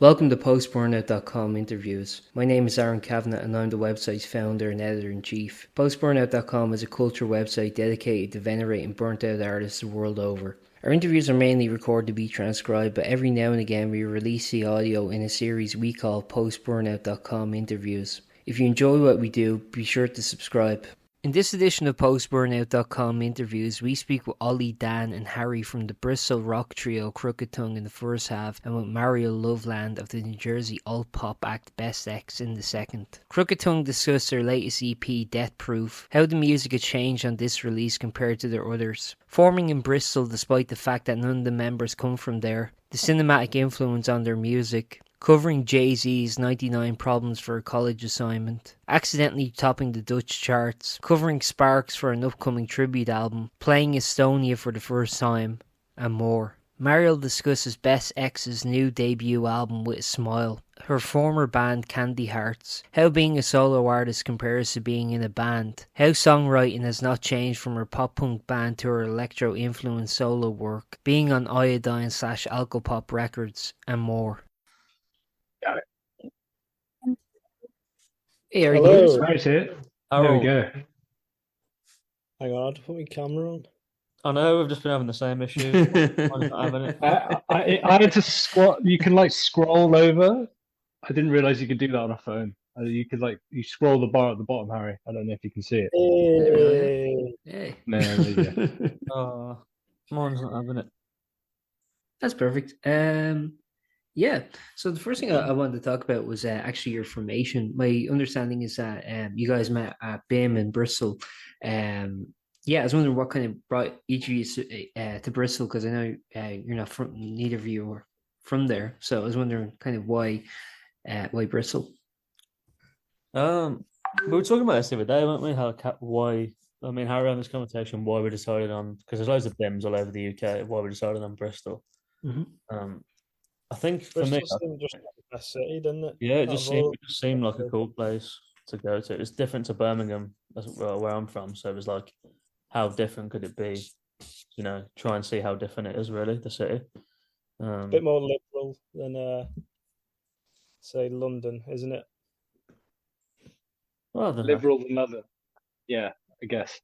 Welcome to Post-Burnout.com interviews. My name is Aaron Kavanagh and I'm the website's founder and editor-in-chief. Post-Burnout.com is a culture website dedicated to venerating burnt-out artists the world over. Our interviews are mainly recorded to be transcribed, but every now and again we release the audio in a series we call Post-Burnout.com interviews. If you enjoy what we do, be sure to subscribe. In this edition of Post-Burnout.com interviews, we speak with Oli, Dan and Harry from the Bristol rock trio Krooked Tongue in the first half, and with Mariel Loveland of the New Jersey alt-pop act Best X in the second. Krooked Tongue discussed their latest EP, Deathproof, how the music has changed on this release compared to their others, forming in Bristol despite the fact that none of the members come from there, the cinematic influence on their music, covering Jay-Z's 99 Problems for a College Assignment, accidentally topping the Dutch charts, covering Sparks for an upcoming tribute album, playing Estonia for the first time, and more. Mariel discusses Best X's new debut album with a smile, her former band Candy Hearts, how being a solo artist compares to being in a band, how songwriting has not changed from her pop-punk band to her electro-influenced solo work, being on Iodine / Alcopop records, and more. Got it. Hey, Eric. Hello. Right here. There we go. Hang on, I had to put my camera on. I know, we've just been having the same issue. I had to scroll. You can scroll over. I didn't realize you could do that on a phone. You could you scroll the bar at the bottom, Harry. I don't know if you can see it. Hey. No, there you go. Mine's not having it. That's perfect. Yeah, so the first thing I wanted to talk about was actually your formation. My understanding is that you guys met at BIM in Bristol. Yeah, I was wondering what kind of brought each of you to Bristol, because I know you're not from, neither of you are from there. So I was wondering kind of why Bristol. We were talking about this the other day, weren't we? Why? I mean, Harry, on this conversation, why we decided on, because there's loads of BIMs all over the UK. Why we decided on Bristol. Mm-hmm. I think for Bristol me, seemed just like the best city, didn't it? Yeah, it just seemed like a cool place to go to. It's different to Birmingham, where I'm from. So it was like, how different could it be? You know, try and see how different it is, really, the city. A bit more liberal than, say, London, isn't it? Well, liberal than other. Yeah, I guess.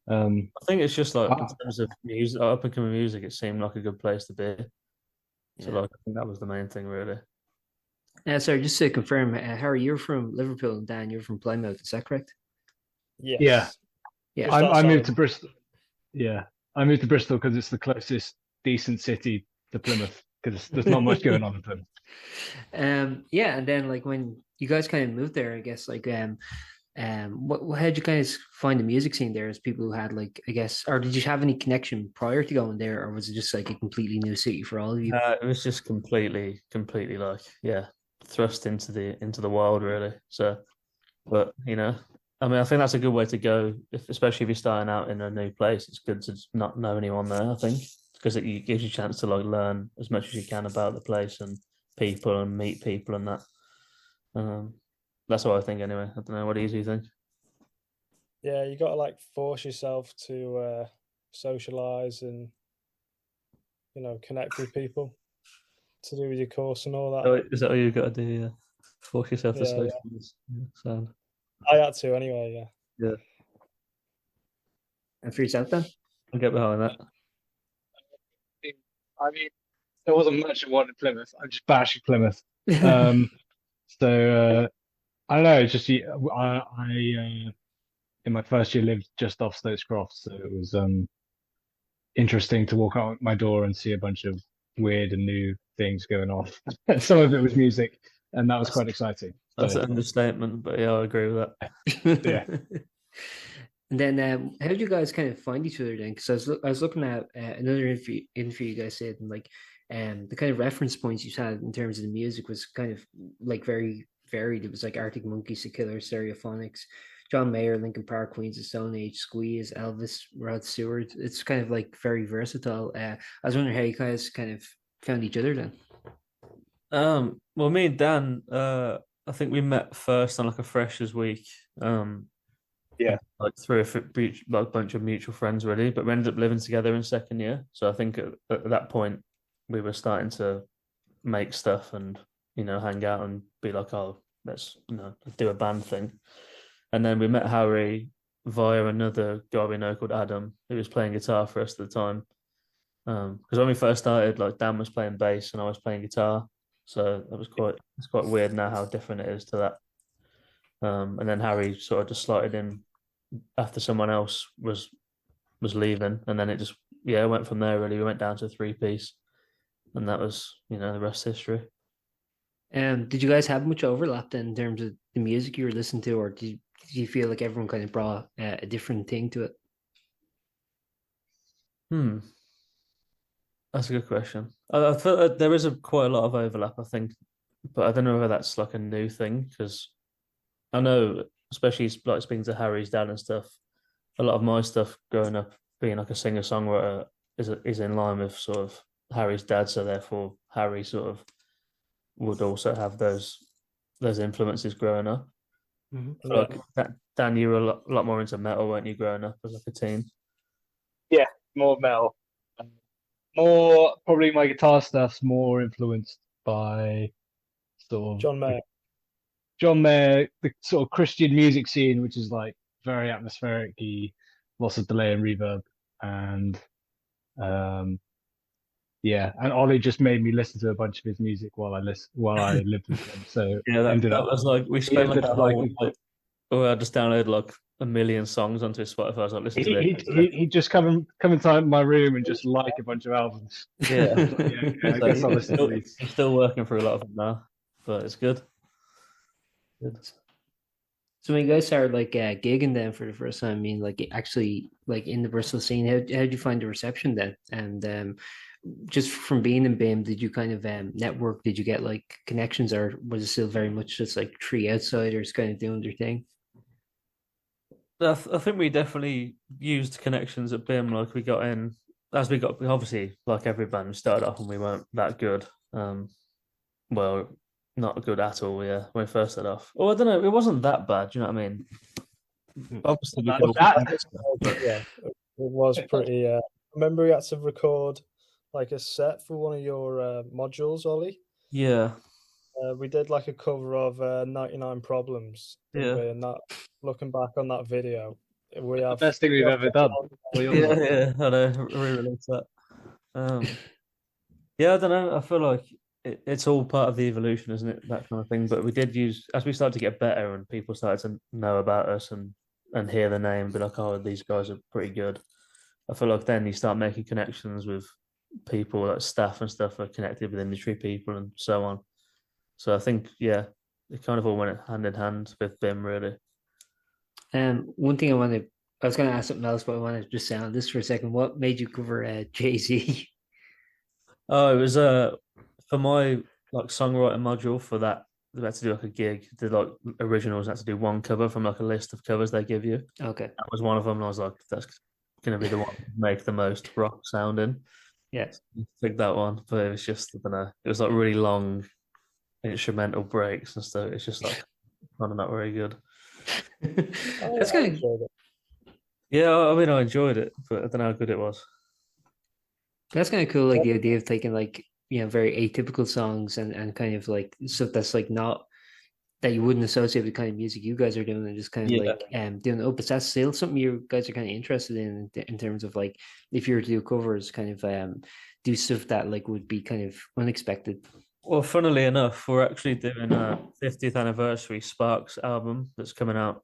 I think it's just like, in terms of music, up and coming music, it seemed like a good place to be. So, I think that was the main thing, really. Sorry, just to confirm, Harry, you're from Liverpool, and Dan, you're from Plymouth. Is that correct? Yes. Yeah. I moved to Bristol. Yeah, I moved to Bristol because it's the closest decent city to Plymouth, because there's not much going on in Plymouth. Yeah, and then when you guys kind of moved there, I guess how did you guys find the music scene there as people who had I guess, or did you have any connection prior to going there, or was it just a completely new city for all of you? It was just completely thrust into the wild, really. So, but I mean, I think that's a good way to go, especially if you're starting out in a new place. It's good to not know anyone there, I think, because it gives you a chance to learn as much as you can about the place and people and meet people and that. That's what I think anyway. I don't know, what do you think? Yeah, you got to force yourself to socialize and connect with people to do with your course and all that. Oh, is that what you've got to do? Yeah, force yourself to socialize. Yeah. So I had to anyway. Yeah. And for yourself, then? I'll get behind that. I mean, there wasn't much of one in Plymouth. I'm just bashing Plymouth. So I don't know. It's just I in my first year lived just off Stoats Croft, so it was interesting to walk out my door and see a bunch of weird and new things going off. Some of it was music, and that was quite exciting. That's an understatement, but yeah, I agree with that. Yeah. And then, how did you guys kind of find each other then? Because I was looking at another interview you guys said, and the kind of reference points you had in terms of the music was kind of very varied. It was Arctic Monkeys, The Killers, Stereophonics, John Mayer, Linkin Park, Queens of Stone Age, Squeeze, Elvis, Rod Stewart. It's kind of very versatile. I was wondering how you guys kind of found each other then. Well, me and Dan, I think we met first on a freshers week. Yeah, through a bunch of mutual friends, really. But we ended up living together in second year. So I think at that point we were starting to make stuff and hang out and be like, oh, let's do a band thing. And then we met Harry via another guy we know called Adam, who was playing guitar for us at the time. Because when we first started, like Dan was playing bass and I was playing guitar, so it's quite weird now how different it is to that. And then Harry sort of just slotted in after someone else was leaving, and then it just went from there. Really, we went down to a 3-piece, and that was the rest history. Did you guys have much overlap then in terms of the music you were listening to, or did you feel like everyone kind of brought a different thing to it? That's a good question. I feel like there is quite a lot of overlap, I think, but I don't know whether that's like a new thing, because I know, especially like speaking to Harry's dad and stuff, a lot of my stuff growing up being like a singer-songwriter is in line with sort of Harry's dad, so therefore Harry sort of would also have those influences growing up. Mm-hmm. Like Dan, you were a lot more into metal, weren't you, growing up as like a teen? Yeah, more metal. More probably my guitar stuff's more influenced by sort of John Mayer, the sort of Christian music scene, which is like very atmospheric-y, lots of delay and reverb, and and Ollie just made me listen to a bunch of his music while I lived with him. So that was like we spent like a whole I just downloaded like a million songs onto his Spotify. I was like, listen to this. He'd just come into my room and just like a bunch of albums. Yeah, I guess I'll listen to these. I'm still working through a lot of them now, but it's good. So when you guys started like gigging then for the first time, I mean, like actually like in the Bristol scene, how did you find the reception then? And just from being in BIM, did you kind of network? Did you get like connections, or was it still very much just like three outsiders kind of doing their thing? I think we definitely used connections at BIM. Like we got in as we got, obviously, like every band, we started off and we weren't that good. Well, not good at all. Yeah, when we first started off. Oh, I don't know. It wasn't that bad. Do you know what I mean? Obviously, we could it was pretty. I remember we had to record like a set for one of your modules, Ollie. Yeah. We did like a cover of 99 Problems. Yeah. And that, looking back on that video, we have the best thing we've ever done. Yeah, I know. Really relate to that. Yeah, I don't know. I feel like it's all part of the evolution, isn't it? That kind of thing. But we did use, as we started to get better and people started to know about us and hear the name, be like, oh, these guys are pretty good. I feel like then you start making connections with people, like staff and stuff are connected with industry people and so on. So I think, yeah, it kind of all went hand in hand with BIM, really. One thing I was going to ask something else, but I want to just say on this for a second. What made you cover Jay-Z? Oh, it was for my like songwriting module for that. They had to do like a gig, did like originals, had to do one cover from like a list of covers they give you. Okay. That was one of them, and I was like, that's going to be the one to make the most rock sounding. Yeah. So I picked that one, but it was just, I don't know, it was like really long instrumental breaks and stuff. It's just like kind of not very good. That's kind of. Yeah, I mean, I enjoyed it, but I don't know how good it was. That's kind of cool, like the idea of taking like, you know, very atypical songs and kind of like stuff that's like not that you wouldn't associate with the kind of music you guys are doing, and just kind of like doing but that's still something you guys are kind of interested in terms of like if you were to do covers, kind of do stuff that like would be kind of unexpected. Well, funnily enough, we're actually doing a 50th anniversary Sparks album that's coming out.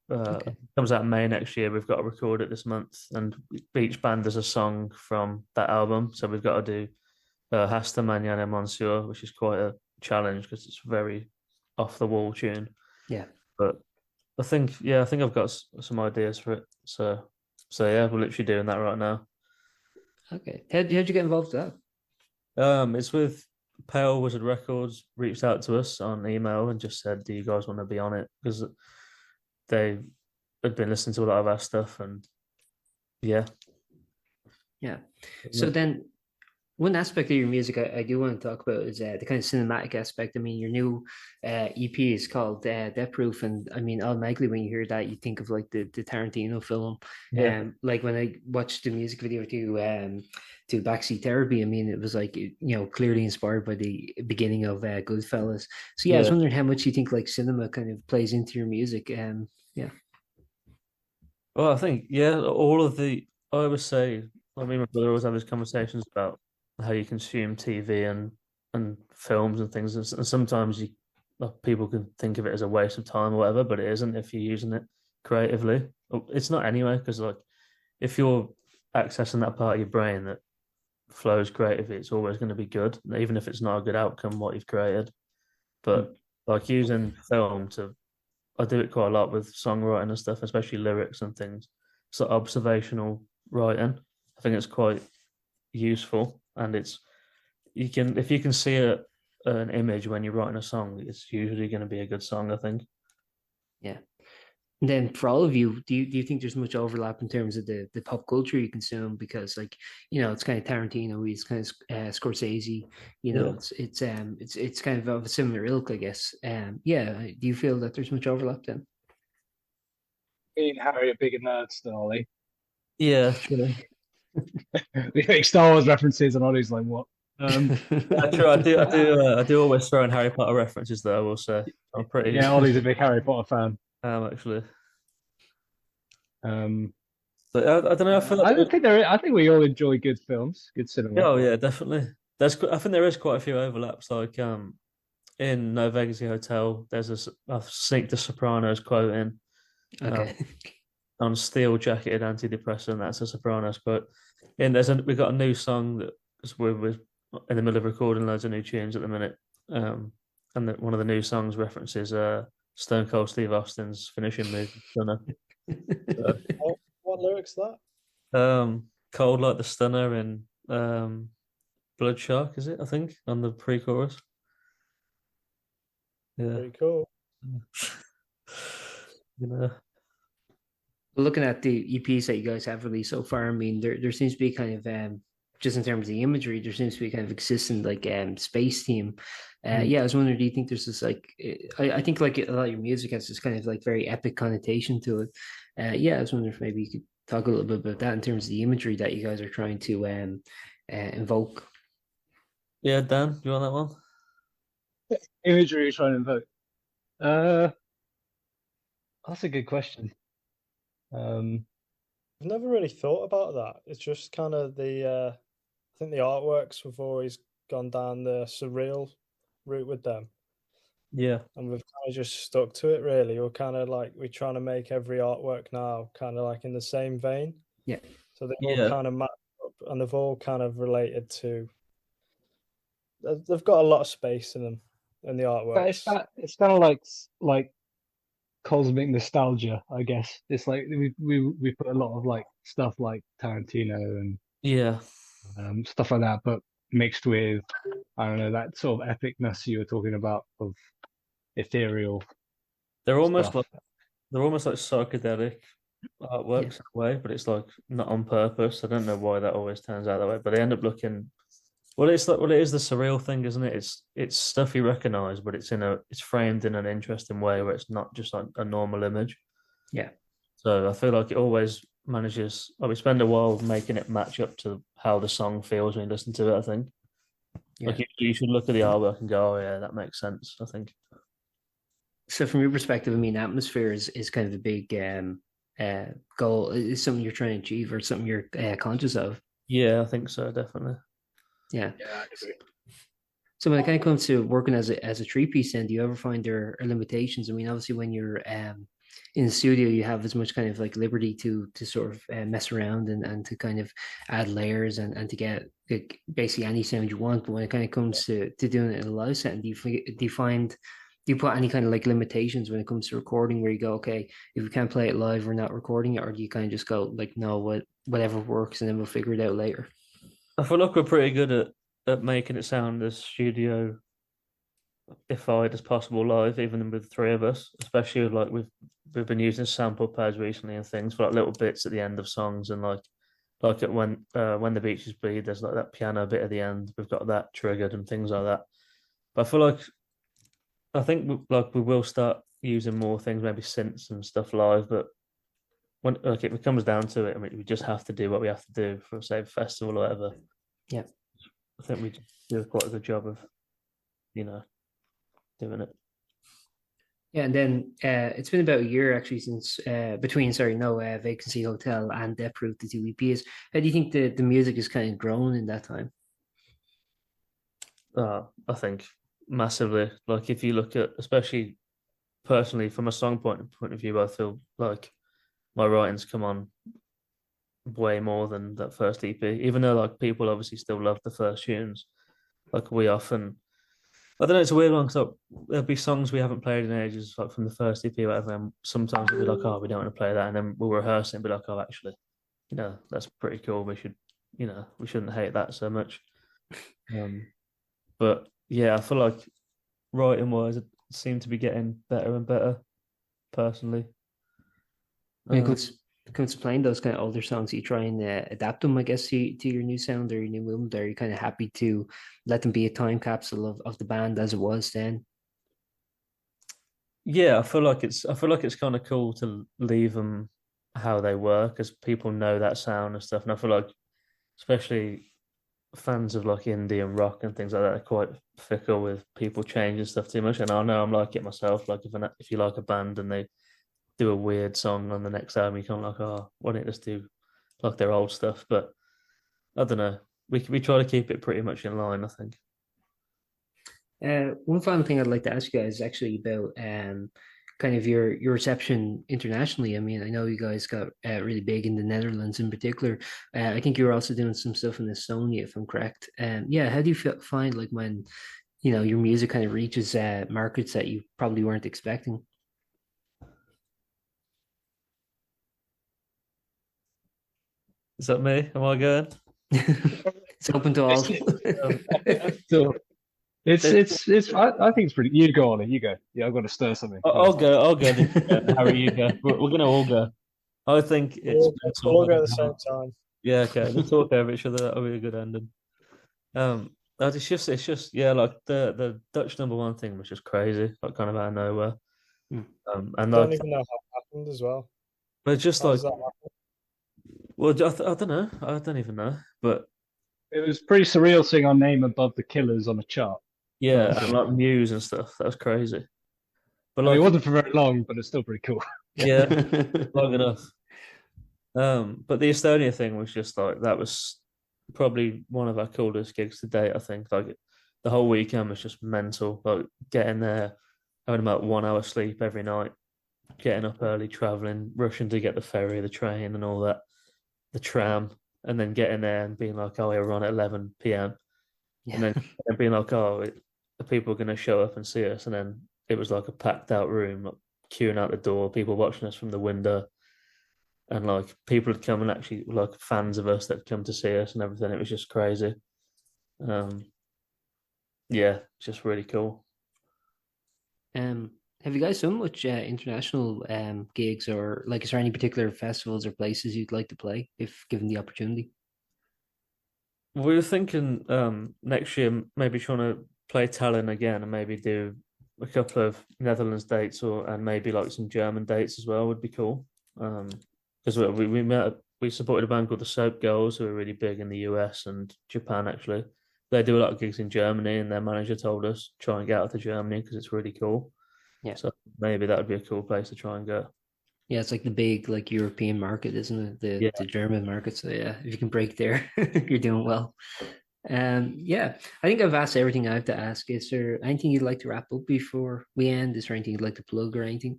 Comes out in May next year. We've got to record it this month, and each band has a song from that album. So we've got to do Hasta Mañana Monsieur, which is quite a challenge because it's a very off the wall tune. Yeah, but I think I've got some ideas for it. So yeah, we're literally doing that right now. Okay, how'd you get involved with that? It's with Pale Wizard Records. Reached out to us on email and just said, do you guys want to be on it? Because they had been listening to a lot of our stuff, and yeah. So then One aspect of your music I do want to talk about is the kind of cinematic aspect. I mean, your new EP is called Deathproof, and I mean, automatically when you hear that, you think of like the Tarantino film. Yeah. Like when I watched the music video to Backseat Therapy, I mean, it was like clearly inspired by the beginning of Goodfellas. So yeah, I was wondering how much you think like cinema kind of plays into your music. Yeah. Well, I think I always say, I mean, my brother always have these conversations about how you consume TV and films and things, and sometimes people can think of it as a waste of time or whatever, but it isn't if you're using it creatively. It's not anyway, because like if you're accessing that part of your brain that flows creatively, it's always going to be good, even if it's not a good outcome what you've created. But like using film to I do it quite a lot with songwriting and stuff, especially lyrics and things. So observational writing, I think it's quite useful, and if you can see an image when you're writing a song, it's usually going to be a good song, I think. Yeah. And then for all of you, do you think there's much overlap in terms of the pop culture you consume? Because like, it's kind of Tarantino, he's kind of Scorsese, Yeah. it's kind of a similar ilk, I guess. Yeah. Do you feel that there's much overlap then? Me and Harry are bigger nerds than Ollie. Yeah, true. We make Star Wars references, and Ollie's like, "What?" True. I do always throw in Harry Potter references, though. I will say I'm pretty. Yeah, Ollie's a big Harry Potter fan. Actually. But I don't know. I think we all enjoy good films, good cinema. Oh yeah, definitely. I think there is quite a few overlaps. Like in No Vacancy Hotel, I sneak the Sopranos quote in. Okay. On Steel Jacketed Antidepressant, that's a Sopranos quote. And we've got a new song that we're in the middle of recording loads of new tunes at the minute. And one of the new songs references Stone Cold Steve Austin's finishing move. What lyrics that? Cold like the Stunner in Blood Shark, is it? I think on the pre-chorus. Yeah. Pretty cool. Looking at the EPs that you guys have released so far, I mean, there seems to be kind of just in terms of the imagery, there seems to be kind of existing like space theme. Yeah, I was wondering, do you think there's this like I think like a lot of your music has this kind of like very epic connotation to it. Yeah, I was wondering if maybe you could talk a little bit about that in terms of the imagery that you guys are trying to invoke. Yeah, Dan, you want that one? Imagery you're trying to invoke. That's a good question. I've never really thought about that. It's just kind of I think the artworks have always gone down the surreal route with them. Yeah. And we've kind of just stuck to it, really. We're kind of like, we're trying to make every artwork now kind of like in the same vein. Yeah. So they all kind of match up, and they've all kind of related to, they've got a lot of space in them, in the artwork. It's kind of like cosmic nostalgia, I guess. It's like we put a lot of like stuff like Tarantino and stuff like that, but mixed with, I don't know, that sort of epicness you were talking about of ethereal. They're almost like psychedelic artworks in a way, but it's like not on purpose. I don't know why that always turns out that way, but they end up looking. Well, it is the surreal thing, isn't it? It's stuff you recognize, but it's framed in an interesting way where it's not just like a normal image. Yeah. So I feel like it always manages. We spend a while making it match up to how the song feels when you listen to it. I think. Yeah. Like you should look at the artwork and go, "Oh yeah, that makes sense." I think. So from your perspective, I mean, atmosphere is kind of a big goal. Is something you're trying to achieve or something you're conscious of? Yeah, I think so, definitely. Yeah. I agree. So when it kind of comes to working as a 3-piece, then do you ever find there are limitations? I mean, obviously when you're in the studio, you have as much kind of like liberty to sort of mess around and to kind of add layers and to get like, basically any sound you want. But when it kind of comes to doing it in a live setting, do you put any kind of like limitations when it comes to recording where you go, okay, if we can't play it live, we're not recording it, or do you kind of just go like, no, whatever works, and then we'll figure it out later? I feel like we're pretty good at making it sound as studio-ified as possible live, even with 3 of us. Especially like we've been using sample pads recently and things for like little bits at the end of songs, and like like at when the beaches bleed, there's like that piano bit at the end. We've got that triggered and things like that. But I feel like I think we will start using more things, maybe synths and stuff live. But when like it comes down to it, I mean, we just have to do what we have to do for say a festival or whatever. Yeah, I think we do quite a good job of, doing it. Yeah, and then it's been about a year actually since between Vacancy Hotel and Deathproof, the two EPs. How do you think the music has kind of grown in that time? I think massively. Like if you look at, especially personally from a song point of view, I feel like my writing's come on way more than that first EP. Even though like people obviously still love the first tunes, like we often, I don't know, it's a weird one because there'll be songs we haven't played in ages, like from the first EP or whatever, and sometimes we'll be like, oh, we don't want to play that, and then we'll rehearse it and be like, oh, actually, that's pretty cool. We should, we shouldn't hate that so much. But yeah, I feel like writing wise, it seemed to be getting better and better, personally. When it comes to playing those kind of older songs, you try and adapt them, I guess, to your new sound or your new movement. Are you kind of happy to let them be a time capsule of the band as it was then? Yeah, I feel like it's kind of cool to leave them how they were because people know that sound and stuff. And I feel like, especially fans of like indie and rock and things like that, are quite fickle with people changing stuff too much. And I know I'm like it myself. Like if you like a band and they do a weird song on the next album, you kind of like, oh, why don't you just do like their old stuff? But I don't know. We try to keep it pretty much in line, I think. One final thing I'd like to ask you guys is actually about kind of your reception internationally. I mean, I know you guys got really big in the Netherlands in particular. I think you were also doing some stuff in Estonia, if I'm correct. Yeah, how do you find like when your music kind of reaches markets that you probably weren't expecting? Is that me? Am I going? It's open to all. So it's. I think it's pretty. You go on it. You go. Yeah, I've got to stir something. I'll go. Harry, you go. We're gonna all go. I think it's. We'll all go at the same time. Yeah. Okay. We'll talk over each other. That'll be a good ending. It's just yeah. Like the Dutch #1 thing was just crazy. Like kind of out of nowhere. Mm. And I don't even know how it happened as well. But just How like. does that happen? Well, I don't know. I don't even know. But it was pretty surreal seeing our name above the Killers on a chart. yeah, and like Muse and stuff. That was crazy. But I mean, it wasn't for very long, but it's still pretty cool. Yeah, long enough. But the Estonia thing was just like that was probably one of our coolest gigs to date. I think like the whole weekend was just mental. Like getting there, having about 1 hour sleep every night, getting up early, traveling, rushing to get the ferry, the train, and all that, the tram, and then getting there and being like, "Oh, we're on at 11 p.m." Yeah. And then being like, "Oh, the people are going to show up and see us," and then it was like a packed out room, like, queuing out the door, people watching us from the window. And like people had come and actually like fans of us that come to see us and everything. It was just crazy. Yeah, just really cool. Have you guys done much international gigs, or like is there any particular festivals or places you'd like to play if given the opportunity? We were thinking next year maybe trying to play Tallinn again and maybe do a couple of Netherlands dates and maybe like some German dates as well would be cool. Because we supported a band called the Soap Girls who are really big in the US and Japan actually. They do a lot of gigs in Germany, and their manager told us try and get out to Germany because it's really cool. Yeah. So maybe that would be a cool place to try and go. Yeah, it's like the big like European market, isn't it? The German market. So yeah, if you can break there, you're doing well. Yeah, I think I've asked everything I have to ask. Is there anything you'd like to wrap up before we end? Is there anything you'd like to plug or anything?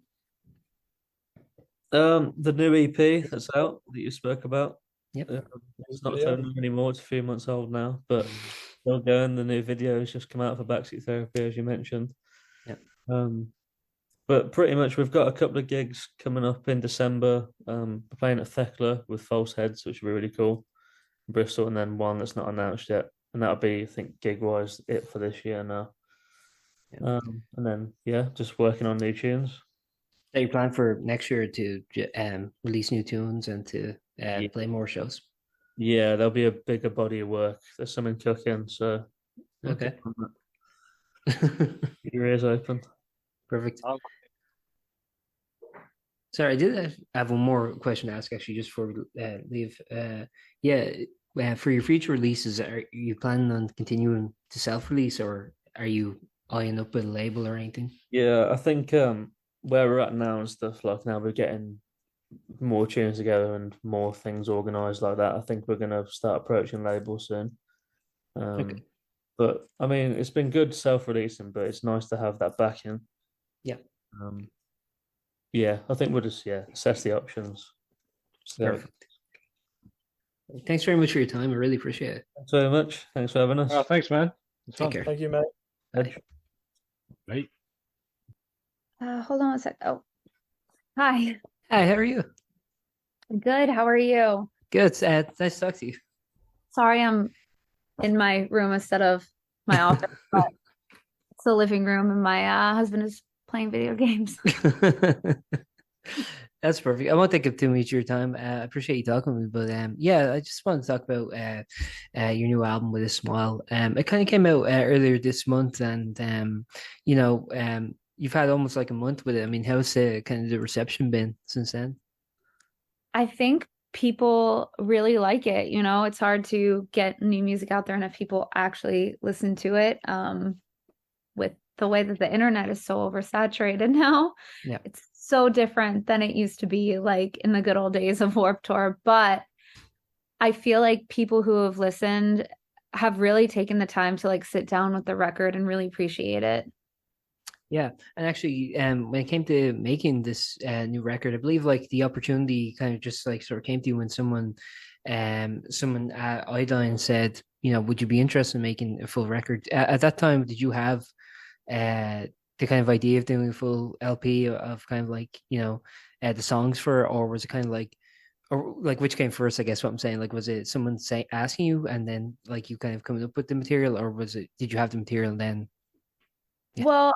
The new EP that's out that you spoke about. Yep. It's not so new anymore. It's a few months old now, but still going. The new video has just come out for Backseat Therapy, as you mentioned. Yep. But pretty much we've got a couple of gigs coming up in December. We're playing at Thekla with False Heads, which will be really cool. Bristol, and then one that's not announced yet, and that'll be, I think, gig wise it for this year now. Yeah. And then just working on new tunes. So you plan for next year to release new tunes and to play more shows? Yeah, there'll be a bigger body of work. There's something cooking, so Okay. keep your ears open. Perfect. Sorry, I did have one more question to ask actually, just before we leave. For your future releases, are you planning on continuing to self-release, or are you eyeing up with a label or anything? Yeah, I think where we're at now and stuff, like now we're getting more tunes together and more things organized like that. I think we're gonna start approaching labels soon. Okay. But I mean, it's been good self-releasing, but it's nice to have that backing. Yeah. Yeah, I think we'll just assess the options. So, Perfect. Thanks very much for your time. I really appreciate it. thanks very much. Thanks for having us. Oh, thanks, man. It's Take fun. care. Thank you, mate. Bye. Mate. Hold on a sec. Oh, hi. Hi, how are you? Good. How are you? Good. Nice to talk to you. Sorry, I'm in my room instead of my office, but it's the living room, and my husband is playing video games. That's perfect. I won't take up too much of your time. I appreciate you talking with me, but I just wanted to talk about your new album With a Smile. It kind of came out earlier this month, and you've had almost like a month with it. I mean, how's the kind of the reception been since then? I think people really like it. It's hard to get new music out there, and if people actually listen to it, with the way that the internet is so oversaturated now, it's so different than it used to be, like in the good old days of Warped Tour. But I feel like people who have listened have really taken the time to like sit down with the record and really appreciate it. Yeah, and actually, when it came to making this new record, I believe like the opportunity kind of just like sort of came to you when someone at Iodine said, would you be interested in making a full record? At that time, did you have the kind of idea of doing a full LP of kind of like the songs for it, or was it kind of like, or like which came first? I guess what I'm saying, like, was it someone asking you and then like you kind of coming up with the material, or did you have the material and then? Yeah. Well,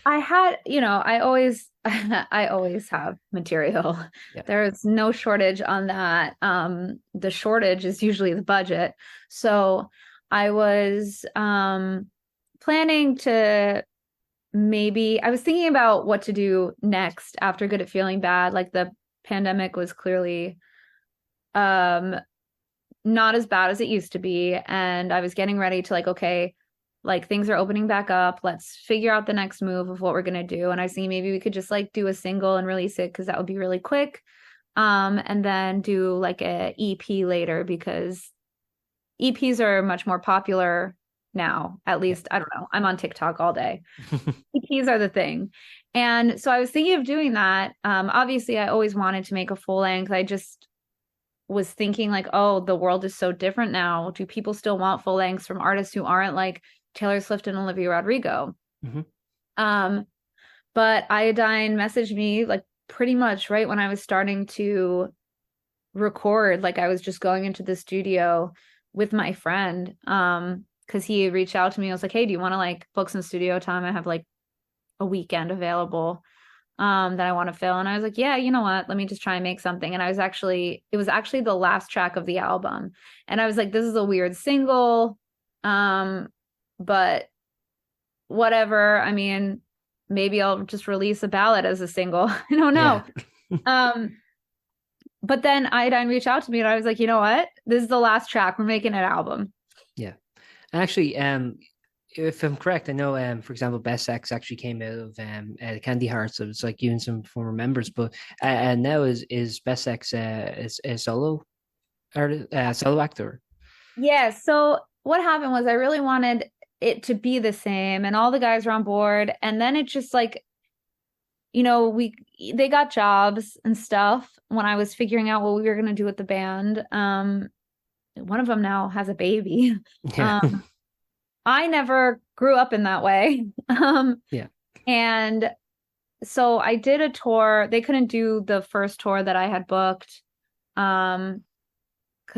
I had, I always I always have material. Yeah. There's no shortage on that. The shortage is usually the budget. So I was planning to I was thinking about what to do next after Good at Feeling Bad. Like the pandemic was clearly not as bad as it used to be. And I was getting ready to like, okay, like things are opening back up. Let's figure out the next move of what we're going to do. And I see maybe we could just like do a single and release it because that would be really quick. And then do like a EP later because EPs are much more popular now. At least, I don't know. I'm on TikTok all day. EPs are the thing. And so I was thinking of doing that. Obviously, I always wanted to make a full length. I just was thinking like, oh, the world is so different now. Do people still want full lengths from artists who aren't like Taylor Swift and Olivia Rodrigo? Mm-hmm. But Iodine messaged me like pretty much right when I was starting to record. Like I was just going into the studio with my friend because he reached out to me. I was like, hey, do you want to like book some studio time? I have like a weekend available that I want to fill. And I was like, yeah, you know what? Let me just try and make something. And it was actually the last track of the album. And I was like, this is a weird single. But whatever. I mean, maybe I'll just release a ballad as a single. I don't know. Yeah. But then Iodine reached out to me and I was like, you know what? This is the last track. We're making an album. Yeah. And actually, if I'm correct, I know, for example, Best Sex actually came out of Candy Hearts. So it's like you and some former members, but and now is Best Sex is a solo artist, solo actor. Yeah. So what happened was I really wanted it to be the same, and all the guys were on board, and then it just like, they got jobs and stuff when I was figuring out what we were going to do with the band. One of them now has a baby. Yeah. I never grew up in that way. Yeah. And so I did a tour. They couldn't do the first tour that I had booked because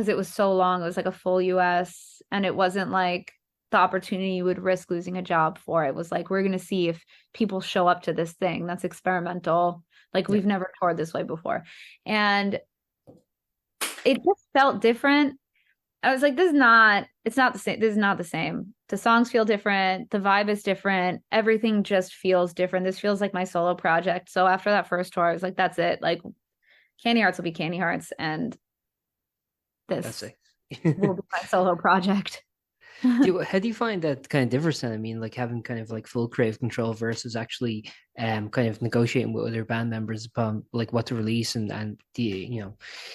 it was so long. It was like a full US, and it wasn't like the opportunity you would risk losing a job for. It was like, we're going to see if people show up to this thing that's experimental. Like we've never toured this way before. And it just felt different. I was like, it's not the same. This is not the same. The songs feel different. The vibe is different. Everything just feels different. This feels like my solo project. So after that first tour, I was like, that's it. Like Candy Hearts will be Candy Hearts, and this will be my solo project. How do you find that kind of difference then? I mean, like having kind of like full creative control versus actually kind of negotiating with other band members upon like what to release and the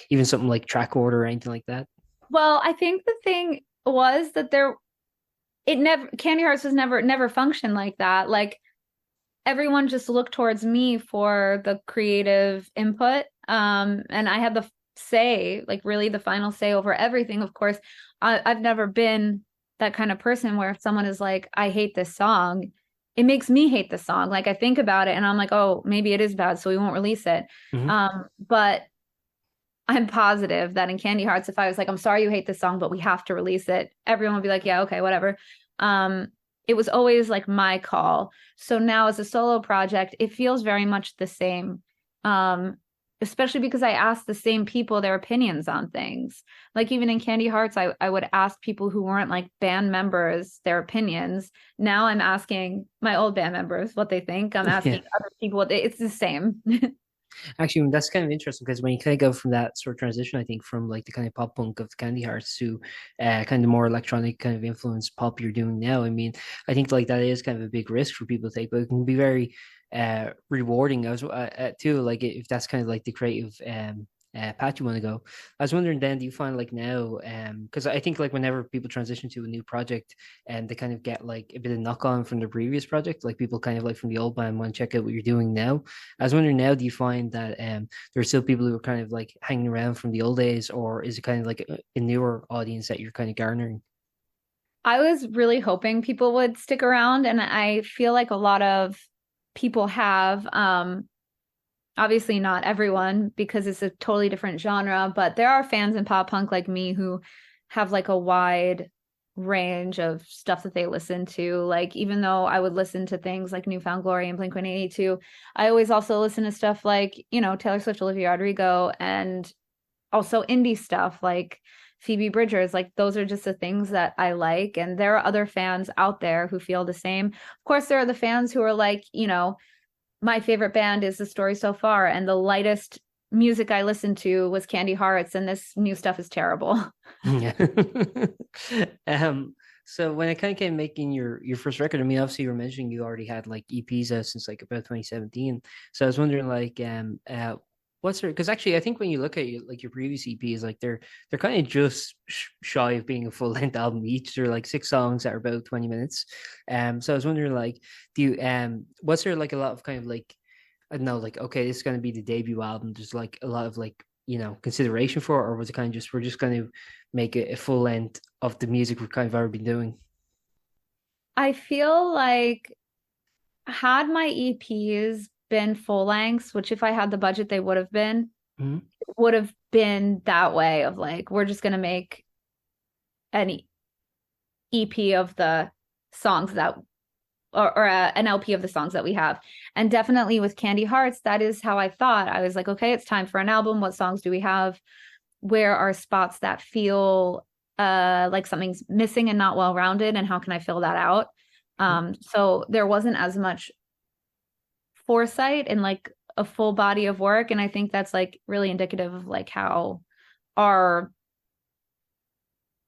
even something like track order or anything like that? Well, I think the thing was that Candy Hearts was never functioned like that. Like everyone just looked towards me for the creative input. And I had the say, like really the final say over everything. Of course, I've never been that kind of person where if someone is like, I hate this song, it makes me hate the song. Like I think about it and I'm like, oh, maybe it is bad, so we won't release it. But I'm positive that in Candy Hearts, if I was like, I'm sorry you hate this song, but we have to release it, everyone would be like, yeah, okay, whatever. It was always like my call. So now as a solo project, it feels very much the same. Especially because I asked the same people their opinions on things. Like even in Candy Hearts, I would ask people who weren't like band members their opinions. Now I'm asking my old band members what they think. I'm asking other people it's the same. Actually, that's kind of interesting because when you kind of go from that sort of transition, I think from like the kind of pop punk of Candy Hearts to kind of more electronic kind of influenced pop you're doing now. I mean, I think like that is kind of a big risk for people to take, but it can be very rewarding as too. Like if that's kind of like the creative path you want to go. I was wondering then, do you find like now, because I think like whenever people transition to a new project and they kind of get like a bit of knock on from their previous project, like people kind of like from the old band want to check out what you're doing now. I was wondering now, do you find that there are still people who are kind of like hanging around from the old days, or is it kind of like a newer audience that you're kind of garnering? I was really hoping people would stick around, and I feel like a lot of people have. Obviously not everyone because it's a totally different genre, but there are fans in pop punk like me who have like a wide range of stuff that they listen to. Like even though I would listen to things like New Found Glory and Blink-182, I always also listen to stuff like, Taylor Swift, Olivia Rodrigo, and also indie stuff like Phoebe Bridgers. Like those are just the things that I like. And there are other fans out there who feel the same. Of course, there are the fans who are like, my favorite band is The Story So Far, and the lightest music I listened to was Candy Hearts, and this new stuff is terrible. Yeah. So when it kind of came making your first record, I mean, obviously you were mentioning you already had like EPs out since like about 2017. So I was wondering like what's there, because actually I think when you look at your previous EPs, like they're kind of just shy of being a full length album each. They're like 6 songs that are about 20 minutes. So I was wondering like, do you was there like a lot of kind of like, I don't know, like okay, this is going to be the debut album, there's like a lot of like consideration for it, or was it kind of just we're just going to make a full length of the music we've kind of already been doing? I feel like had my EPs been full lengths, which if I had the budget they would have been, it would have been that way of like, we're just going to make an EP of the songs that or an LP of the songs that we have. And definitely with Candy Hearts, that is how I thought. I was like, okay, it's time for an album. What songs do we have? Where are spots that feel like something's missing and not well-rounded, and how can I fill that out? So there wasn't as much foresight and like a full body of work, and I think that's like really indicative of like how our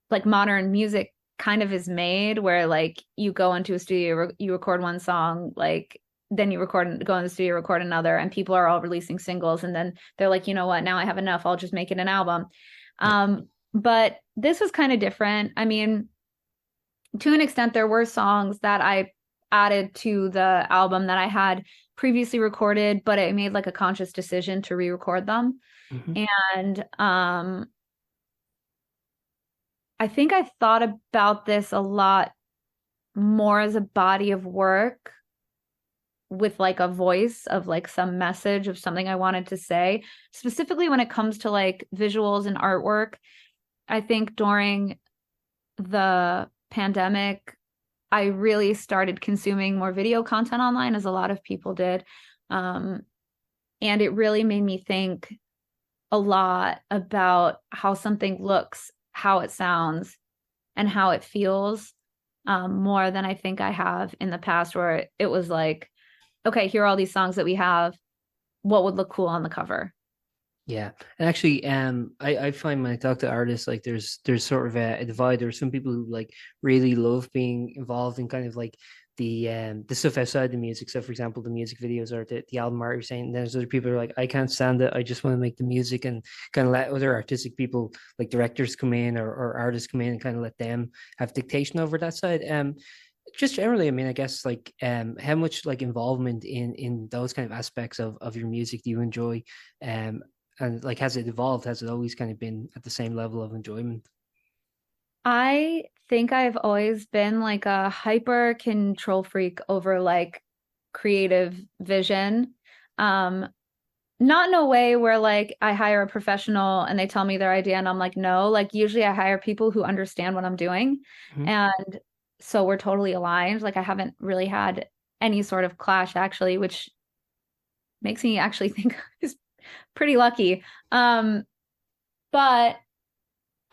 like modern music kind of is made, where like you go into a studio, you record one song, like then you go in the studio, record another, and people are all releasing singles, and then they're like, you know what, now I have enough, I'll just make it an album. But this was kind of different. I mean, to an extent, there were songs that I added to the album that I had previously recorded, but I made like a conscious decision to re-record them. And I think I thought about this a lot more as a body of work with like a voice of like some message of something I wanted to say, specifically when it comes to like visuals and artwork. I think during the pandemic, I really started consuming more video content online, as a lot of people did. And it really made me think a lot about how something looks, how it sounds, and how it feels, more than I think I have in the past, where it was like, okay, here are all these songs that we have. What would look cool on the cover? Yeah, and actually, I find when I talk to artists, like there's sort of a divide. There's some people who like really love being involved in kind of like the stuff outside the music. So, for example, the music videos or the album art you're saying. And there's other people who are like, I can't stand it. I just want to make the music, and kind of let other artistic people, like directors, come in, or artists come in and kind of let them have dictation over that side. Just generally, I mean, I guess like how much like involvement in those kind of aspects of your music do you enjoy? And like, has it evolved? Has it always kind of been at the same level of enjoyment? I think I've always been like a hyper control freak over like creative vision. Not in a way where like I hire a professional and they tell me their idea and I'm like, no, like usually I hire people who understand what I'm doing. Mhm. And so we're totally aligned. Like I haven't really had any sort of clash actually, which makes me actually think is pretty lucky. But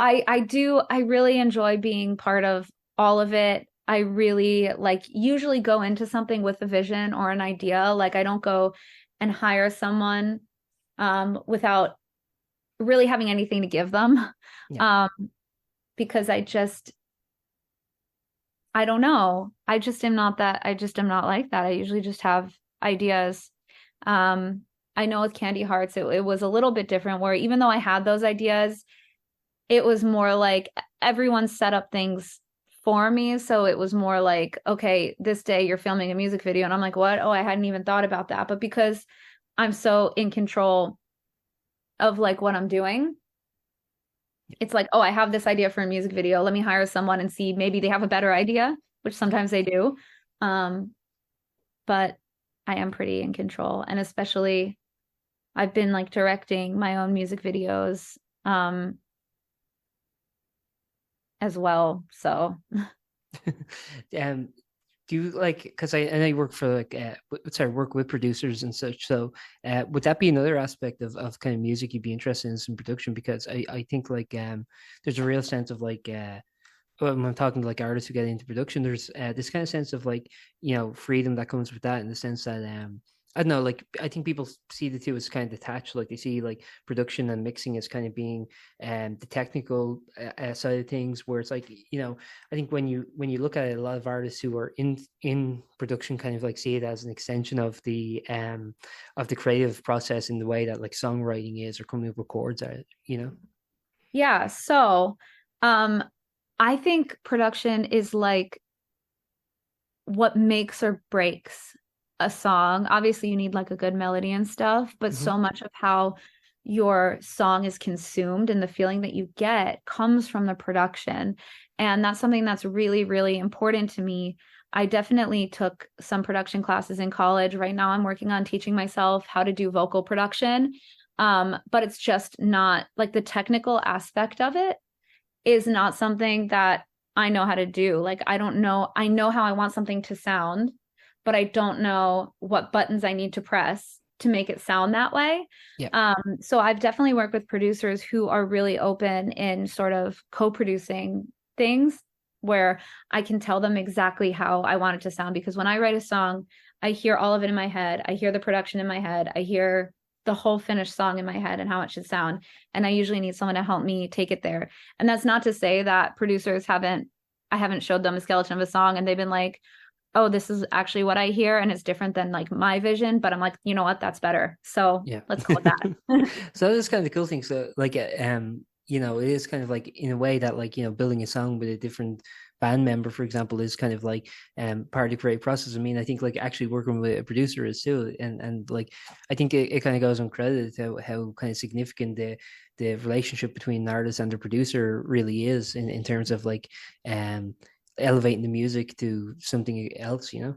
I really enjoy being part of all of it. I really like usually go into something with a vision or an idea. Like I don't go and hire someone without really having anything to give them. Yeah. Because I don't know. I just am not like that. I usually just have ideas. I know with Candy Hearts, it was a little bit different, where even though I had those ideas, it was more like everyone set up things for me. So it was more like, okay, this day you're filming a music video. And I'm like, what? Oh, I hadn't even thought about that. But because I'm so in control of like what I'm doing, it's like, oh, I have this idea for a music video. Let me hire someone and see, maybe they have a better idea, which sometimes they do. But I am pretty in control. And especially I've been like directing my own music videos as well. So do you like, because I know you work for like work with producers and such, so would that be another aspect of kind of music you'd be interested in some production? Because I think like there's a real sense of like when I'm talking to like artists who get into production, there's this kind of sense of like, you know, freedom that comes with that, in the sense that I don't know, like I think people see the two as kind of detached. Like they see like production and mixing as kind of being the technical side of things, where it's like, you know, I think when you look at it, a lot of artists who are in production kind of like see it as an extension of the creative process, in the way that like songwriting is, or coming up with chords are, you know. yeah. So I think production is like what makes or breaks a song. Obviously, you need like a good melody and stuff, but so much of how your song is consumed and the feeling that you get comes from the production. And that's something that's really, really important to me. I definitely took some production classes in college. Right now, I'm working on teaching myself how to do vocal production. But it's just not like the technical aspect of it is not something that I know how to do. Like, I don't know. I know how I want something to sound, but I don't know what buttons I need to press to make it sound that way. Yeah. So I've definitely worked with producers who are really open in sort of co-producing things, where I can tell them exactly how I want it to sound. Because when I write a song, I hear all of it in my head. I hear the production in my head. I hear the whole finished song in my head and how it should sound. And I usually need someone to help me take it there. And that's not to say that producers I haven't showed them a skeleton of a song and they've been like, oh, this is actually what I hear and it's different than like my vision. But I'm like, you know what, that's better. So Yeah, let's go with that. So that's kind of the cool thing. So like you know, it is kind of like, in a way, that like, you know, building a song with a different band member, for example, is kind of like part of the creative process. I mean, I think like actually working with a producer is too, and like I think it kind of goes uncredited how kind of significant the relationship between an artist and the producer really is, in terms of like elevating the music to something else, you know.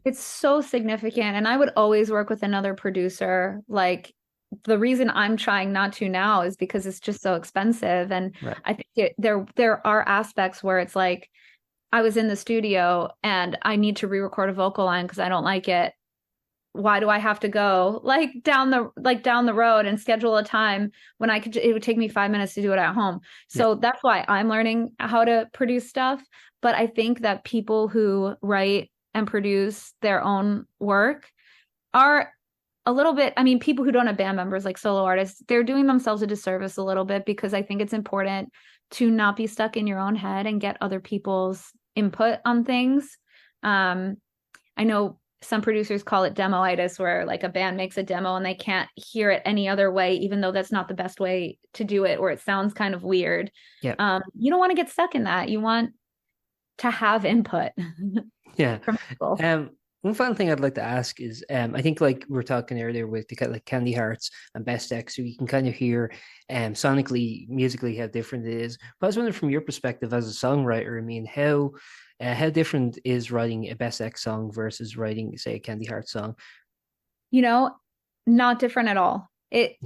It's so significant. And I would always work with another producer. Like, the reason I'm trying not to now is because it's just so expensive. And Right. I think there are aspects where it's like, I was in the studio and I need to re-record a vocal line because I don't like it. why do I have to go down the road and schedule a time when it would take me 5 minutes to do it at home. So that's why I'm learning how to produce stuff. But I think that people who write and produce their own work are a little bit, I mean, people who don't have band members, like solo artists, they're doing themselves a disservice a little bit, because I think it's important to not be stuck in your own head and get other people's input on things. I know some producers call it demoitis, where like a band makes a demo and they can't hear it any other way, even though that's not the best way to do it, or it sounds kind of weird. Yeah. You don't want to get stuck in that. You want to have input. Yeah. From people. One final thing I'd like to ask is, I think like we were talking earlier with the like Candy Hearts and Best X, so you can kind of hear sonically, musically how different it is. But I was wondering, from your perspective as a songwriter, I mean, how different is writing a Best X song versus writing, say, a Candy Hearts song? Not different at all. It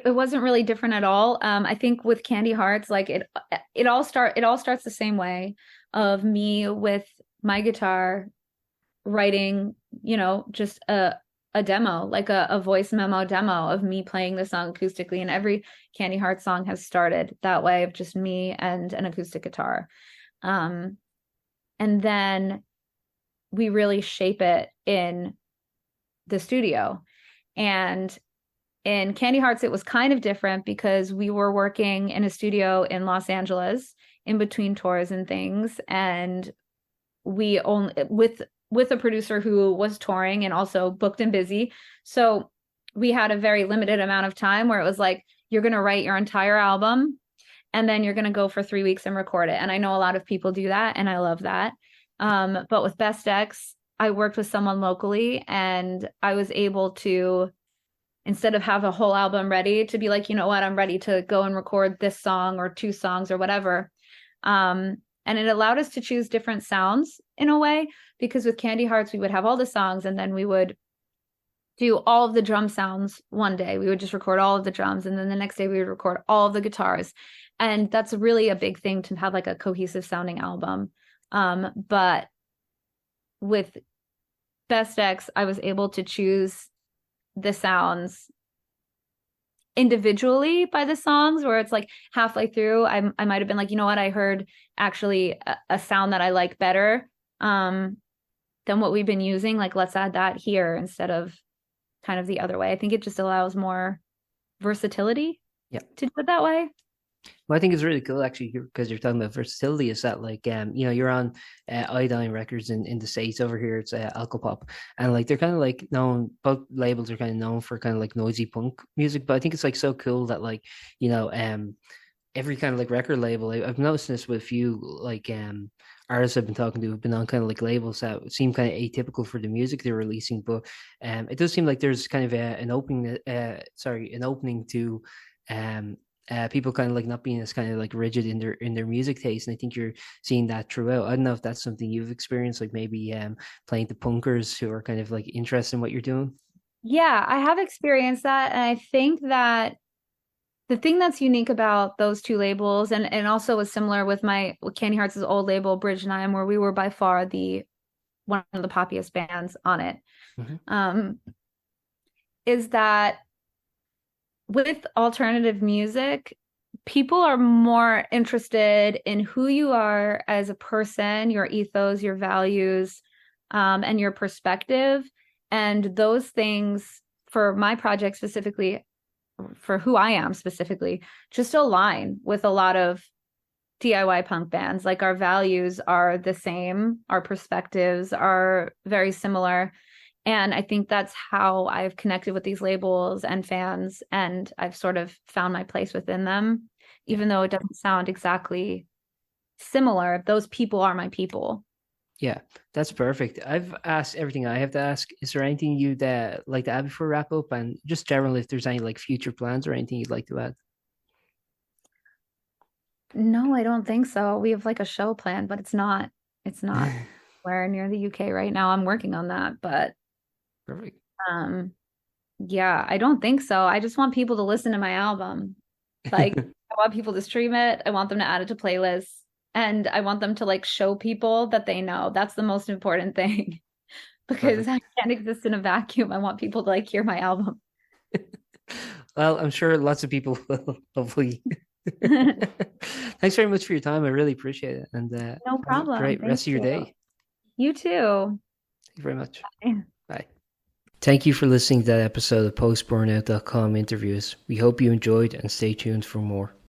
wasn't really different at all. I think with Candy Hearts, like it all starts the same way, of me with my guitar writing, just a demo, like a voice memo demo of me playing the song acoustically. And every Candy Hearts song has started that way, of just me and an acoustic guitar. And then we really shape it in the studio. And in Candy Hearts, it was kind of different, because we were working in a studio in Los Angeles in between tours and things. And we only, with a producer who was touring and also booked and busy. So we had a very limited amount of time, where it was like, you're going to write your entire album and then you're going to go for 3 weeks and record it. And I know a lot of people do that, and I love that. But with Best X, I worked with someone locally, and I was able to, instead of have a whole album ready, to be like, you know what, I'm ready to go and record this song or 2 songs or whatever. And it allowed us to choose different sounds in a way, because with Candy Hearts, we would have all the songs, and then we would do all of the drum sounds one day. We would just record all of the drums, and then the next day we would record all of the guitars. And that's really a big thing, to have like a cohesive sounding album. But with Best X, I was able to choose the sounds individually by the songs, where it's like halfway through, I might have been like, you know what, I heard actually a sound that I like better than what we've been using. Like, let's add that here instead of kind of the other way. I think it just allows more versatility to do it that way. Well, I think it's really cool, actually, because you're talking about versatility, is that like, you're on Iodine Records in the States. Over here, it's Alcopop. And like, they're kind of like known, both labels are kind of known for kind of like noisy punk music. But I think it's like so cool that like, every kind of like record label, I've noticed this with a few like artists I've been talking to, who've been on kind of like labels that seem kind of atypical for the music they're releasing. But it does seem like there's kind of an opening to people kind of like not being as kind of like rigid in their music taste. And I think you're seeing that throughout. I don't know if that's something you've experienced, like maybe playing to punkers who are kind of like interested in what you're doing. Yeah, I have experienced that. And I think that the thing that's unique about those 2 labels, and also was similar with Candy Hearts' old label, Bridge 9, where we were by far one of the poppiest bands on it, is that with alternative music, people are more interested in who you are as a person, your ethos, your values, and your perspective. And those things, for my project specifically, for who I am specifically, just align with a lot of DIY punk bands. Like, our values are the same, our perspectives are very similar. And I think that's how I've connected with these labels and fans, and I've sort of found my place within them, even though it doesn't sound exactly similar. Those people are my people. Yeah, that's perfect. I've asked everything I have to ask. Is there anything you'd like to add before we wrap up? And just generally, if there's any like future plans or anything you'd like to add? No, I don't think so. We have like a show planned, but it's not where near the UK right now. I'm working on that, but perfect. Yeah, I don't think so. I just want people to listen to my album. Like, I want people to stream it. I want them to add it to playlists, and I want them to like show people that they know. That's the most important thing. because I can't exist in a vacuum. I want people to like hear my album. Well, I'm sure lots of people will, hopefully. Thanks very much for your time. I really appreciate it. And No have a problem. great Thank rest of your you. day. You too. Thank you very much. Bye. Bye. Thank you for listening to that episode of Post-Burnout.com interviews. We hope you enjoyed and stay tuned for more.